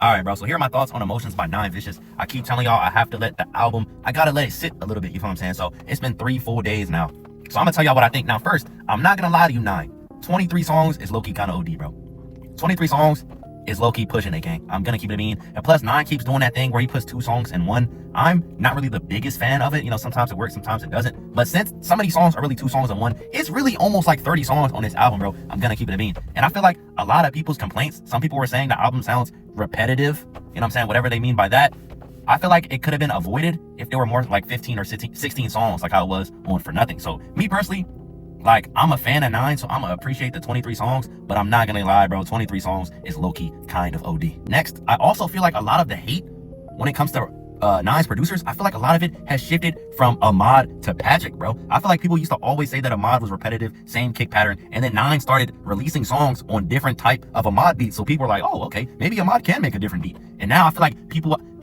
All right, bro. So here are my thoughts on Emotions by Nine Vicious. I keep telling y'all I have to let the album, I gotta let it sit a little bit. You feel what I'm saying? So it's been 3 full days now. So I'm gonna tell y'all what I think. Now, first, I'm not gonna lie to you, Nine. 23 songs is low-key kind of OD, bro. 23 songs is low-key pushing it, gang. I'm gonna keep it a bean. And plus, Nine keeps doing that thing where he puts 2 songs in one. I'm not really the biggest fan of it. You know, sometimes it works, sometimes it doesn't. But since some of these songs are really 2 songs in one, it's really almost like 30 songs on this album, bro. I'm gonna keep it a bean. And I feel like a lot of people's complaints, some people were saying the album sounds repetitive. You know what I'm saying? Whatever they mean by that. I feel like it could have been avoided if there were more like 15 or 16 songs like how it was on For Nothing. So me personally, like, I'm a fan of Nine, so I'm gonna appreciate the 23 songs, but I'm not gonna lie, bro, 23 songs is low-key kind of OD. Next, I also feel like a lot of the hate when it comes to Nine's producers, I feel like a lot of it has shifted from Ahmad to Patrick, bro. I feel like people used to always say that Ahmad was repetitive, same kick pattern, and then Nine started releasing songs on different type of Ahmad beats, so people were like, oh, okay, maybe Ahmad can make a different beat. And now I feel like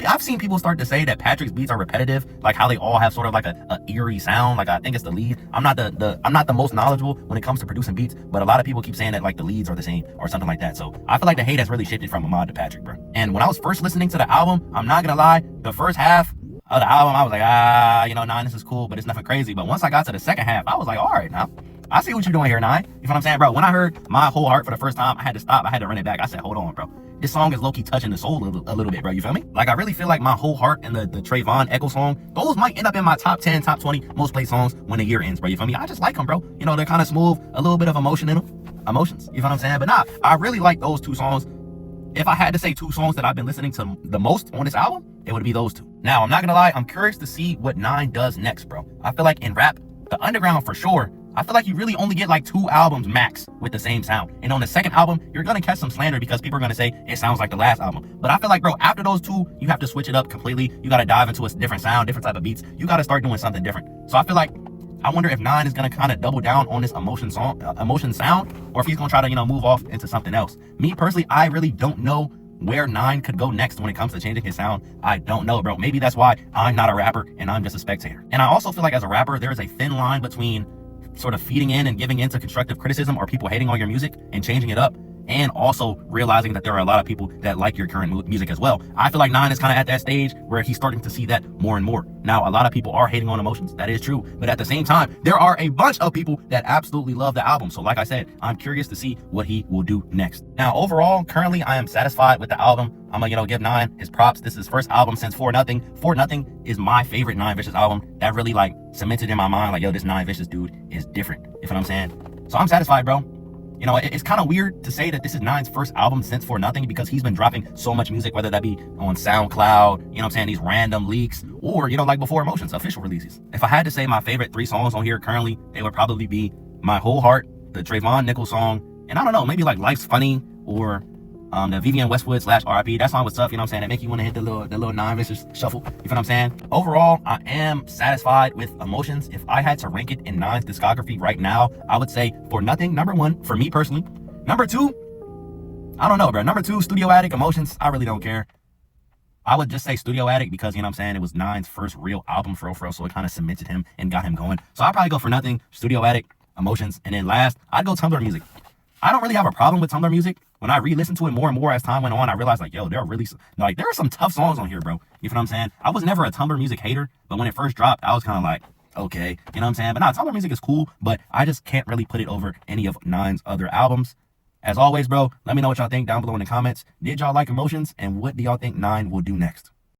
I've seen people start to say that Patrick's beats are repetitive, like how they all have sort of like a eerie sound. Like, I think it's the lead. I'm not the most knowledgeable when it comes to producing beats, but a lot of people keep saying that like the leads are the same or something like that. So I feel like the hate has really shifted from Ahmad to Patrick, bro. And when I was first listening to the album, I'm not gonna lie, the first half of the album, I was like, you know, Nine, this is cool, but it's nothing crazy. But once I got to the second half, I was like, all right, now I see what you're doing here, Nine. You know what I'm saying, bro? When I heard My Whole Heart for the first time, I had to stop. I had to run it back. I said, hold on, bro. This song is low-key touching the soul a little bit, bro. You feel me? Like, I really feel like My Whole Heart and the Trayvon Echo song, those might end up in my top 10, top 20 most played songs when the year ends, bro. You feel me? I just like them, bro. You know, they're kind of smooth, a little bit of emotion in them. Emotions. You feel what I'm saying? But nah, I really like those 2 songs. If I had to say 2 songs that I've been listening to the most on this album, it would be those 2. Now, I'm not gonna lie, I'm curious to see what Nine does next, bro. I feel like in rap, the underground for sure, I feel like you really only get like 2 albums max with the same sound. And on the second album, you're gonna catch some slander because people are gonna say it sounds like the last album. But I feel like, bro, after those 2, you have to switch it up completely. You gotta dive into a different sound, different type of beats. You gotta start doing something different. So I feel like, I wonder if Nine is gonna kind of double down on this emotion sound, or if he's gonna try to, you know, move off into something else. Me personally, I really don't know where Nine could go next when it comes to changing his sound. I don't know, bro. Maybe that's why I'm not a rapper and I'm just a spectator. And I also feel like as a rapper, there is a thin line between sort of feeding in and giving into constructive criticism or people hating on your music and changing it up, and also realizing that there are a lot of people that like your current music as well. I feel like Nine is kind of at that stage where he's starting to see that more and more. Now, a lot of people are hating on Emotions. That is true. But at the same time, there are a bunch of people that absolutely love the album. So like I said, I'm curious to see what he will do next. Now, overall, currently, I am satisfied with the album. I'm gonna, you know, give Nine his props. This is his first album since For Nothing. For Nothing is my favorite Nine Vicious album. That really like cemented in my mind, like, yo, this Nine Vicious dude is different. You know what I'm saying? So I'm satisfied, bro. You know, it's kind of weird to say that this is Nine's first album since For Nothing, because he's been dropping so much music, whether that be on SoundCloud, you know what I'm saying, these random leaks, or, you know, like Before Emotions, official releases. If I had to say my favorite 3 songs on here currently, they would probably be My Whole Heart, the Trayvon Nichols song, and I don't know, maybe like Life's Funny, or the Vivian Westwood /RIP. That song was tough, you know what I'm saying? That make you want to hit the little Nine Vicious shuffle, you know what I'm saying? Overall, I am satisfied with Emotions. If I had to rank it in Nine's discography right now, I would say For Nothing, number 1, for me personally. Number 2, I don't know, bro. Number 2, Studio Attic. Emotions, I really don't care. I would just say Studio Attic because, you know what I'm saying, it was Nine's first real album for real, so it kind of cemented him and got him going. So I'd probably go For Nothing, Studio Attic, Emotions, and then last, I'd go Tumblr Music. I don't really have a problem with Tumblr Music. When I re-listened to it more and more as time went on, I realized, like, yo, there are some tough songs on here, bro. You know what I'm saying? I was never a Tumblr Music hater, but when it first dropped, I was kind of like, okay, you know what I'm saying? But nah, Tumblr Music is cool, but I just can't really put it over any of Nine's other albums. As always, bro, let me know what y'all think down below in the comments. Did y'all like Emotions, and what do y'all think Nine will do next?